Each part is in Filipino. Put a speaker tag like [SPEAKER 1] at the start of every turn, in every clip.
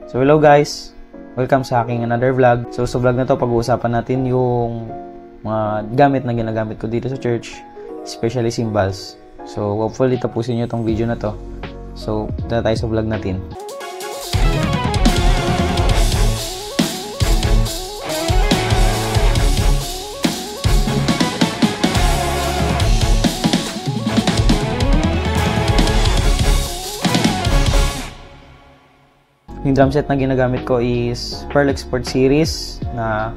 [SPEAKER 1] So hello guys, welcome sa aking another vlog. So sa vlog na to, pag-uusapan natin yung mga gamit na ginagamit ko dito sa church, especially cymbals. So hopefully tapusin nyo tong video na to. So punta tayo sa vlog natin. Yung drum set na ginagamit ko is Pearl Export series na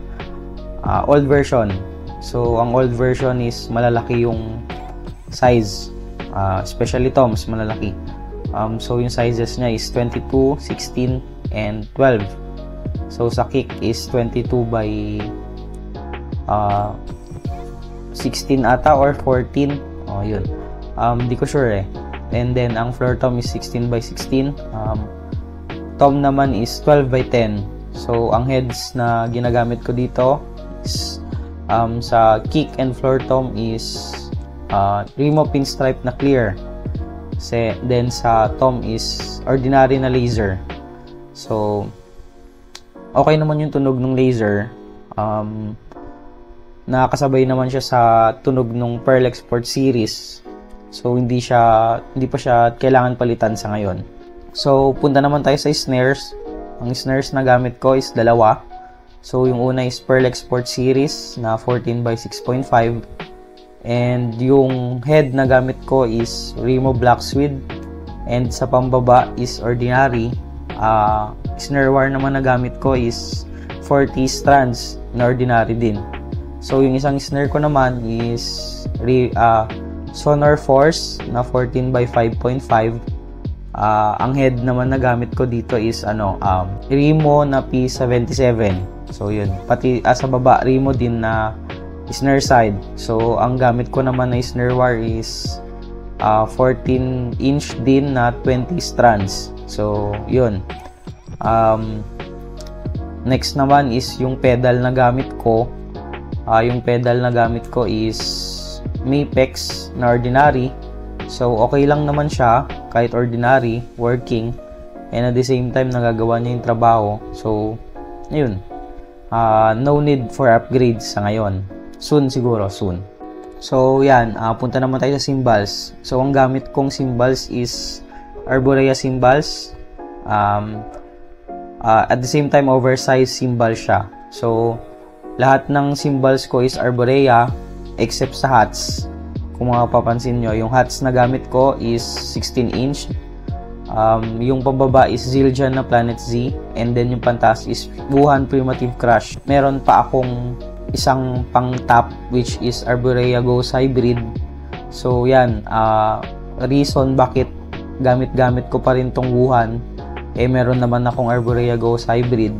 [SPEAKER 1] old version. So ang old version is malalaki yung size, especially toms, malalaki. So yung sizes niya is 22, 16, and 12. So sa kick is 22 by 16 ata or 14. Yun. Di ko sure eh. And then ang floor tom is 16 by 16. Tom naman is 12 by 10. So ang heads na ginagamit ko dito is sa kick and floor tom is Remo pinstripe na clear. Then sa tom is ordinary na laser. So okay naman yung tunog ng laser. Nakakasabay naman siya sa tunog ng Pearl Export series. So hindi pa siya kailangan palitan sa ngayon. So, punta naman tayo sa snares. Ang snares na gamit ko is dalawa. So, yung una is Pearl Export series na 14 by 6.5. And yung head na gamit ko is Remo Black Swede. And sa pambaba is ordinary. Snare wire naman na gamit ko is 40 strands na ordinary din. So, yung isang snare ko naman is Sonor Force na 14 by 5.5. Ang head naman na gamit ko dito is Remo na P77. So yun, pati sa baba Remo din na snare side. So ang gamit ko naman na snare wire is 14 inch din na 20 strands. So yun. Next naman is yung pedal na gamit ko. Yung pedal na gamit ko is Mapex na ordinary. So okay lang naman siya kahit ordinary, working, and at the same time nagagawa niya yung trabaho. So ayun, no need for upgrades sa ngayon. Soon siguro, soon. So yan, punta naman tayo sa cymbals. So ang gamit kong cymbals is Arborea cymbals. At the same time oversized cymbal siya. So lahat ng cymbals ko is Arborea except sa hats. Kung mapapansin nyo, yung hats na gamit ko is 16 inch. Yung pababa is Zildjian na Planet Z. And then yung pantaas is Wuhan Primitive Crush. Meron pa akong isang pang top which is Arborea Ghost Hybrid. So yan, reason bakit gamit ko pa rin tong Wuhan, meron naman akong Arborea Ghost Hybrid.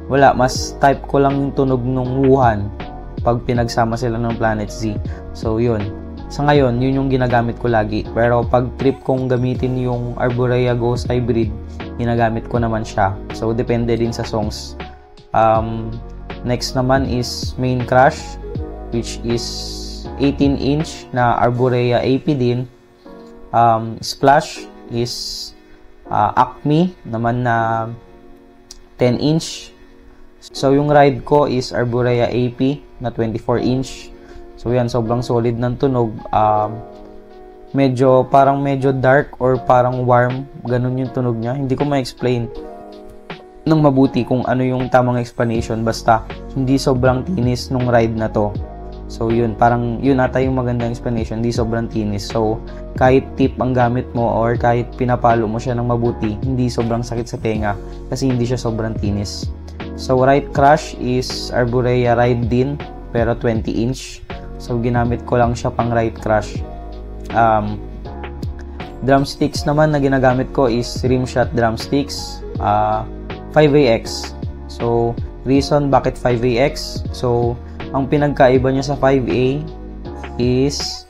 [SPEAKER 1] Wala, mas type ko lang yung tunog ng Wuhan pag pinagsama sila ng Planet Z. So yun, sa ngayon yun yung ginagamit ko lagi, pero pag trip kong gamitin yung Arborea Ghost Hybrid, ginagamit ko naman siya. So depende din sa songs. Next naman is Main Crush, which is 18 inch na Arborea AP din. Splash is Acme naman na 10 inch. So yung ride ko is Arborea AP na 24 inch. So yan, sobrang solid ng tunog. Medyo dark or parang warm, ganun yung tunog niya. Hindi ko ma-explain ng mabuti kung ano yung tamang explanation, basta hindi sobrang tinis nung ride na to. So yun, parang yun ata yung magandang explanation, hindi sobrang tinis. So kahit tip ang gamit mo or kahit pinapalo mo siya ng mabuti, hindi sobrang sakit sa tenga kasi hindi siya sobrang tinis. So right crush is Arborea ride din, pero 20 inch. So ginamit ko lang siya pang right crush. Drumsticks naman na ginagamit ko is Rimshot drumsticks 5AX. So reason bakit 5AX? So ang pinagkaiba niya sa 5A is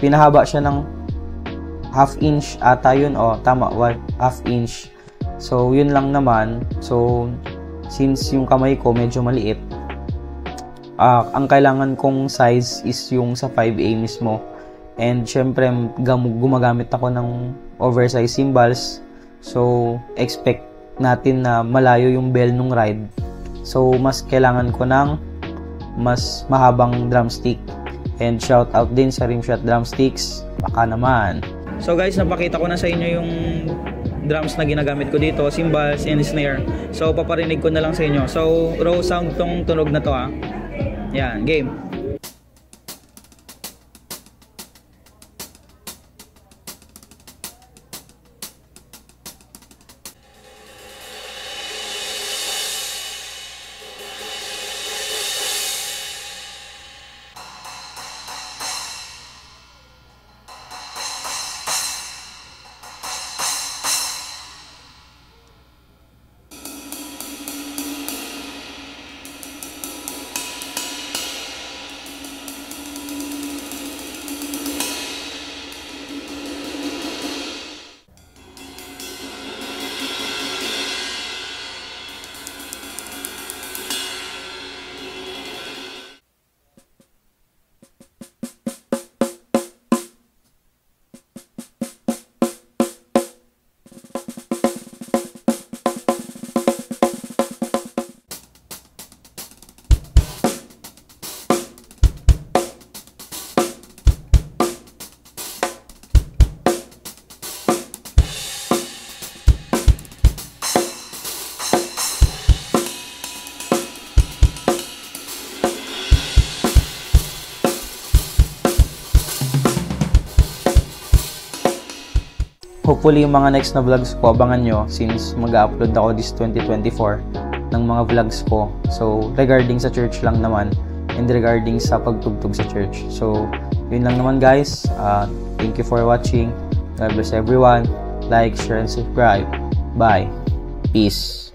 [SPEAKER 1] pinahaba siya ng half inch ata yun, tama, half inch. So yun lang naman. So since yung kamay ko medyo maliit, ang kailangan kong size is yung sa 5A mismo. And syempre gumagamit ako ng oversized cymbals. So, expect natin na malayo yung bell nung ride. So, mas kailangan ko ng mas mahabang drumstick. And shout out din sa Rimshot Drumsticks. Baka naman. So guys, napakita ko na sa inyo yung drums na ginagamit ko dito, cymbals and snare. So, paparinig ko na lang sa inyo. So, raw sound tong tunog na to Yan, game. Hopefully, yung mga next na vlogs ko, abangan nyo since mag-upload ako this 2024 ng mga vlogs ko. So, regarding sa church lang naman and regarding sa pagtugtog sa church. So, yun lang naman guys. Thank you for watching. God bless everyone. Like, share, and subscribe. Bye. Peace.